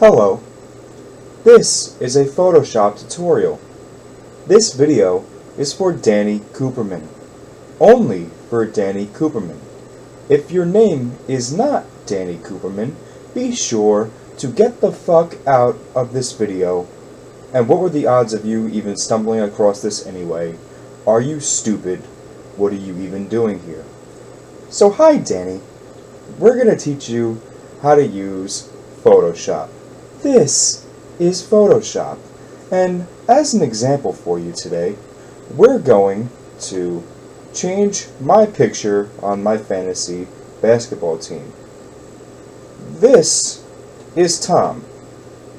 Hello, this is a Photoshop tutorial. This video is for Danny Cooperman. Only for Danny Cooperman. If your name is not Danny Cooperman, be sure to get the fuck out of this video. And what were the odds of you even stumbling across this anyway? Are you stupid? What are you even doing here? So hi Danny, we're going to teach you how to use Photoshop. This is Photoshop, and as an example for you today, we're going to change my picture on my fantasy basketball team. This is Tom.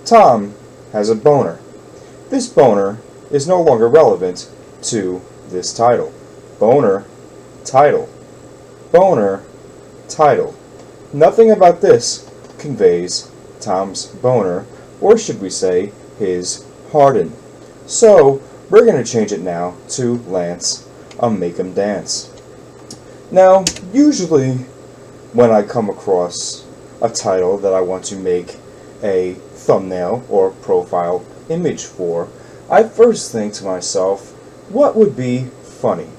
Tom has a boner. This boner is no longer relevant to this title. Boner, title. Boner, title. Nothing about this conveys Tom's boner, or should we say, his harden. So, we're going to change it now to Lance, make him dance. Now, usually when I come across a title that I want to make a thumbnail or profile image for, I first think to myself, what would be funny?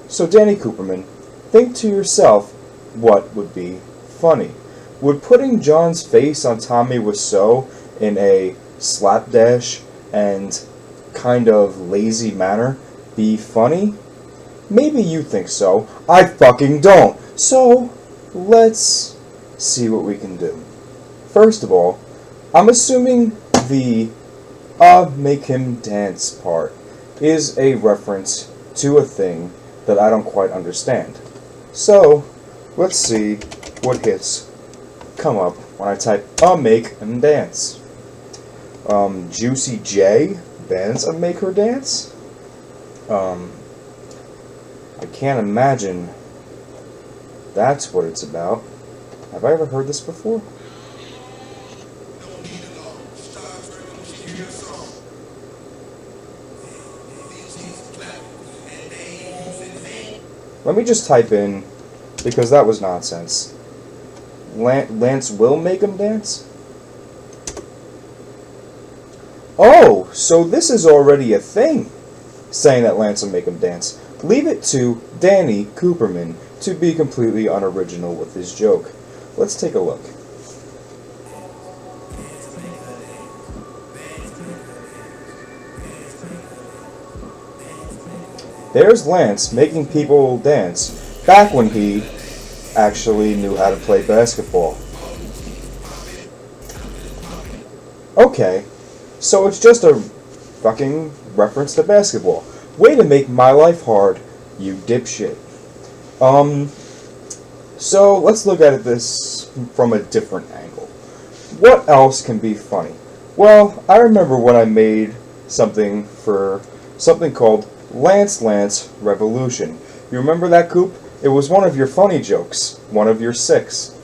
So Danny Cooperman, think to yourself, what would be funny? Would putting John's face on Tommy Wiseau in a slapdash and kind of lazy manner be funny? Maybe you think so. I fucking don't. So, let's see what we can do. First of all, I'm assuming the make him dance part is a reference to a thing that I don't quite understand. So, let's see what hits come up when I type make him dance. Juicy J bands a make her dance. I can't imagine that's what it's about. Have I ever heard this before? Let me just type in, because that was nonsense. Lance will make him dance? Oh, so this is already a thing, saying that Lance will make him dance. Leave it to Danny Cooperman to be completely unoriginal with his joke. Let's take a look. There's Lance making people dance back when he actually knew how to play basketball. Okay, so it's just a fucking reference to basketball. Way to make my life hard, you dipshit. So let's look at this from a different angle. What else can be funny? Well, I remember when I made something called Lance Revolution. You remember that, Coop? It was one of your funny jokes, one of your 6.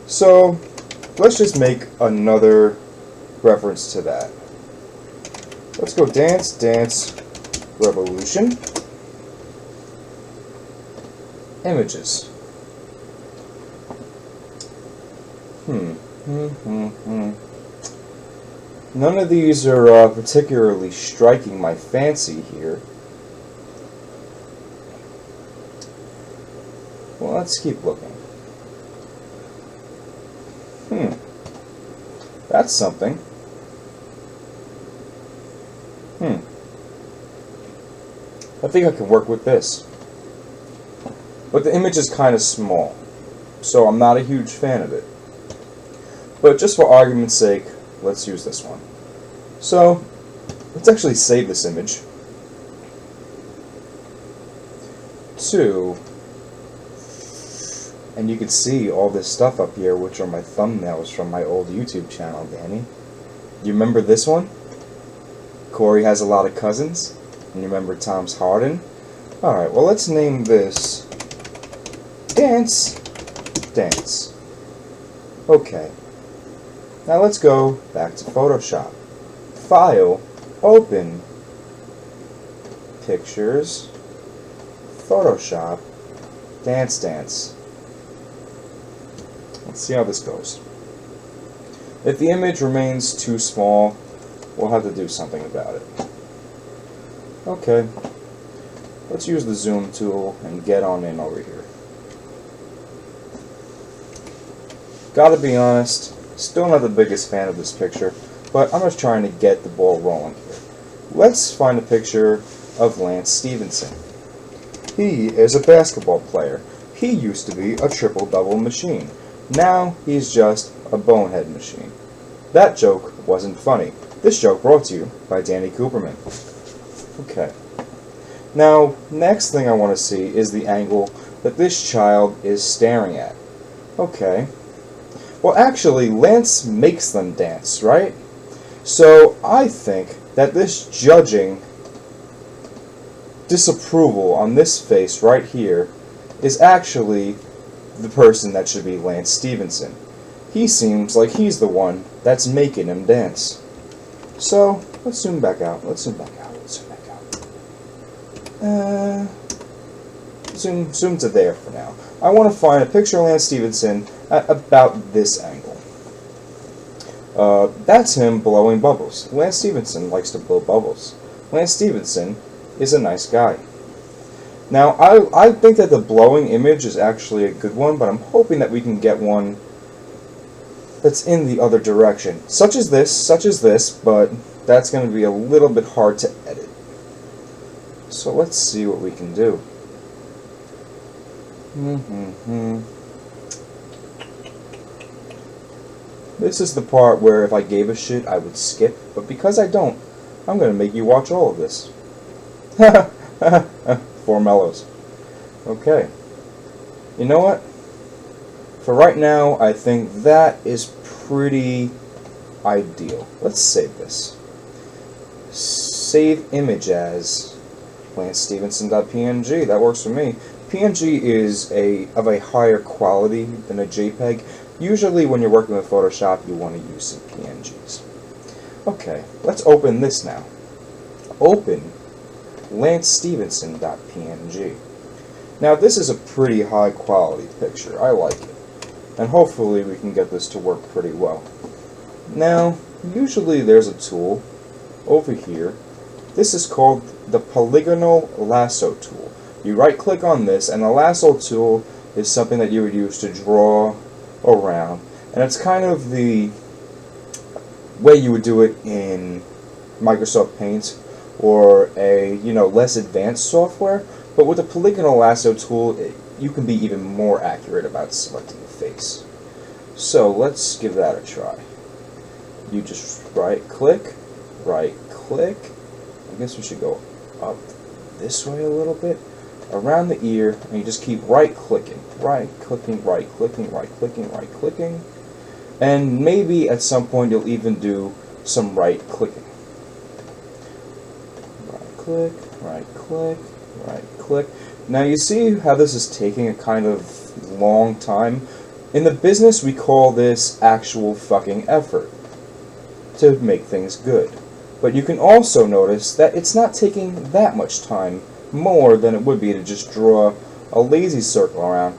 So, let's just make another reference to that. Let's go Dance Revolution. Images. None of these are particularly striking my fancy here. Well, let's keep looking. That's something. I think I can work with this. But the image is kind of small, so I'm not a huge fan of it. But just for argument's sake, let's use this one. So, let's actually save this image to, and you can see all this stuff up here, which are my thumbnails from my old YouTube channel, Danny. You remember this one? Corey has a lot of cousins. And you remember Tom's Harden? Alright, well let's name this Dance. Okay. Now let's go back to Photoshop. File, Open, Pictures, Photoshop, Dance. Let's see how this goes. If the image remains too small, we'll have to do something about it. Okay, let's use the zoom tool and get on in over here. Gotta be honest, still not the biggest fan of this picture, but I'm just trying to get the ball rolling here. Let's find a picture of Lance Stephenson. He is a basketball player. He used to be a triple-double machine. Now he's just a bonehead machine. That joke wasn't funny. This joke brought to you by Danny Cooperman. Okay. Now, next thing I want to see is the angle that this child is staring at. Okay. Well, actually, Lance makes them dance, right? So I think that this judging disapproval on this face right here is actually the person that should be Lance Stephenson. He seems like he's the one that's making him dance. So, let's zoom back out. Let's zoom back out. Let's zoom back out. Zoom to there for now. I want to find a picture of Lance Stephenson at about this angle. That's him blowing bubbles. Lance Stephenson likes to blow bubbles. Lance Stephenson is a nice guy. Now, I think that the blowing image is actually a good one, but I'm hoping that we can get one that's in the other direction. Such as this, but that's going to be a little bit hard to edit. So let's see what we can do. This is the part where if I gave a shit, I would skip, but because I don't, I'm going to make you watch all of this. 4 mellows. Okay. You know what? For right now, I think that is pretty ideal. Let's save this. Save image as LanceStephenson.png. That works for me. PNG is of a higher quality than a JPEG. Usually when you're working with Photoshop, you want to use some PNGs. Okay, let's open this now. Open LanceStephenson.png. Now this is a pretty high quality picture. I like it. And hopefully we can get this to work pretty well. Now, usually there's a tool over here. This is called the polygonal lasso tool. You right click on this, and the lasso tool is something that you would use to draw around. And it's kind of the way you would do it in Microsoft Paint or a less advanced software. But with the polygonal lasso tool, you can be even more accurate about selecting the face. So let's give that a try. You just right click. I guess we should go up this way a little bit, around the ear, and you just keep right clicking, and maybe at some point you'll even do some right clicking. Right click. Now you see how this is taking a kind of long time? In the business we call this actual fucking effort to make things good. But you can also notice that it's not taking that much time more than it would be to just draw a lazy circle around,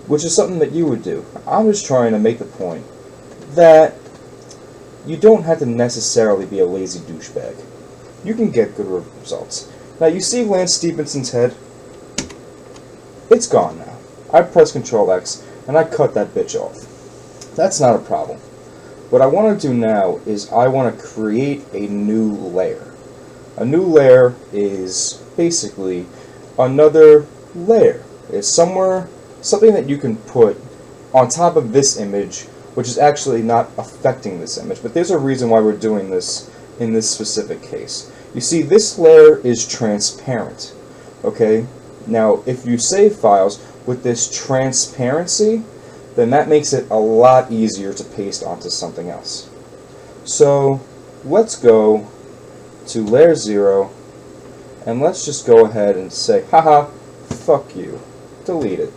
which is something that you would do. I'm just trying to make the point that you don't have to necessarily be a lazy douchebag. You can get good results. Now you see Lance Stephenson's head? It's gone now. I press Ctrl X and I cut that bitch off. That's not a problem. What I want to do now is I want to create a new layer. A new layer is basically another layer. It's something that you can put on top of this image, which is actually not affecting this image. But there's a reason why we're doing this in this specific case. You see, this layer is transparent. Okay? Now, if you save files with this transparency, then that makes it a lot easier to paste onto something else. So let's go to layer 0 and let's just go ahead and say, haha, fuck you. Delete it.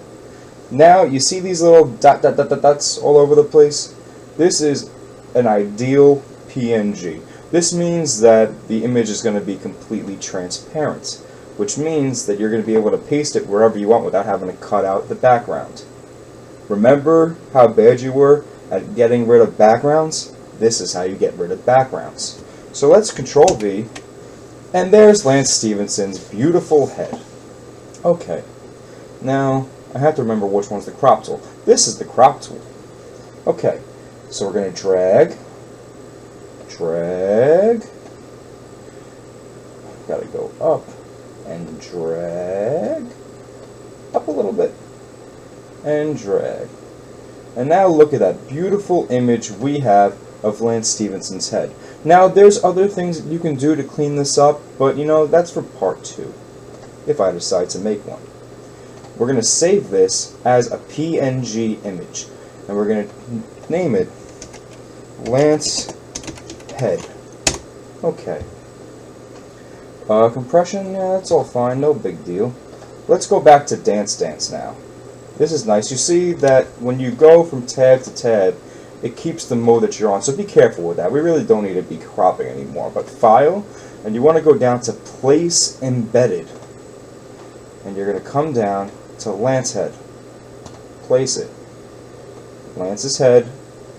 Now you see these little dots all over the place? This is an ideal PNG. This means that the image is going to be completely transparent, which means that you're going to be able to paste it wherever you want without having to cut out the background. Remember how bad you were at getting rid of backgrounds, this is how you get rid of backgrounds. So let's Control V, and there's Lance Stephenson's beautiful head. Okay, now I have to remember which one's the crop tool. This is the crop tool. Okay, so we're going to drag, gotta go up, and drag, up a little bit, and drag. And now look at that beautiful image we have of Lance Stephenson's head. Now there's other things that you can do to clean this up, but you know, that's for part 2, if I decide to make one. We're going to save this as a PNG image, and we're going to name it Lance Head. Okay. Compression, yeah, that's all fine, no big deal. Let's go back to Dance now. This is nice. You see that when you go from tab to tab, it keeps the mode that you're on, so be careful with that. We really don't need to be cropping anymore. But File, and you want to go down to Place Embedded. And you're going to come down to Lance Head. Place it. Lance's head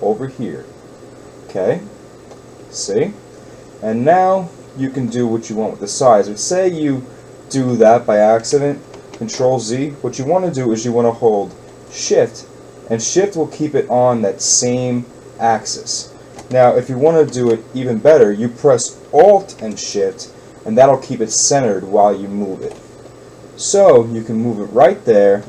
over here. Okay? See? And now you can do what you want with the size. But say you do that by accident, Control Z, what you want to do is you want to hold Shift, and Shift will keep it on that same axis. Now if you want to do it even better, you press Alt and Shift, and that'll keep it centered while you move it. So you can move it right there,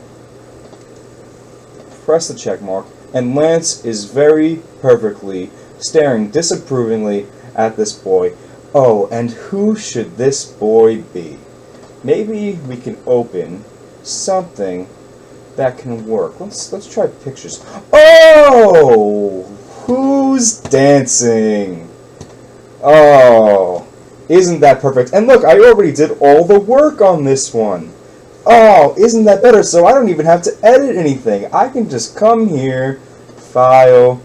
press the check mark, and Lance is very perfectly staring disapprovingly at this boy. Oh, and who should this boy be? Maybe we can open something that can work. Let's try pictures. Oh! Who's dancing? Oh, isn't that perfect? And look, I already did all the work on this one. Oh, isn't that better? So I don't even have to edit anything. I can just come here, File,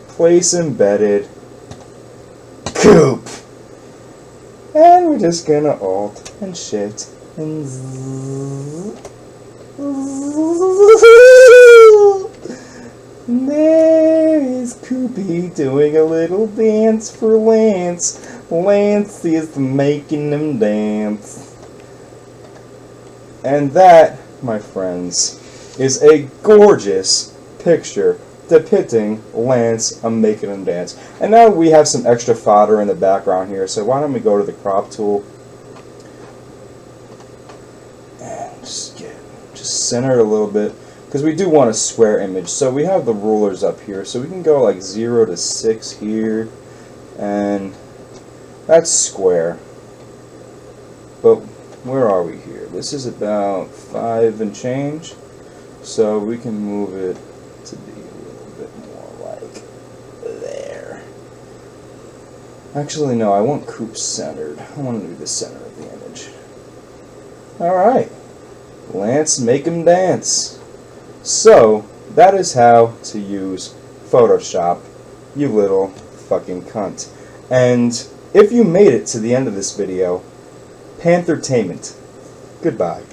Place Embedded, Coop. And we're just gonna Alt and Shift and there is Coopy doing a little dance for Lance. Lance is making them dance. And that, my friends, is a gorgeous picture depicting Lance making them dance. And now we have some extra fodder in the background here, so why don't we go to the crop tool and just center it a little bit, because we do want a square image. So we have the rulers up here, so we can go like 0 to 6 here, and that's square. But where are we here? This is about 5 and change, so we can move it to be a little bit more like there. Actually, no, I want Coop centered. I want to do the center of the image. Alright, Lance make him dance. So, that is how to use Photoshop, you little fucking cunt. And if you made it to the end of this video, Panthertainment. Goodbye.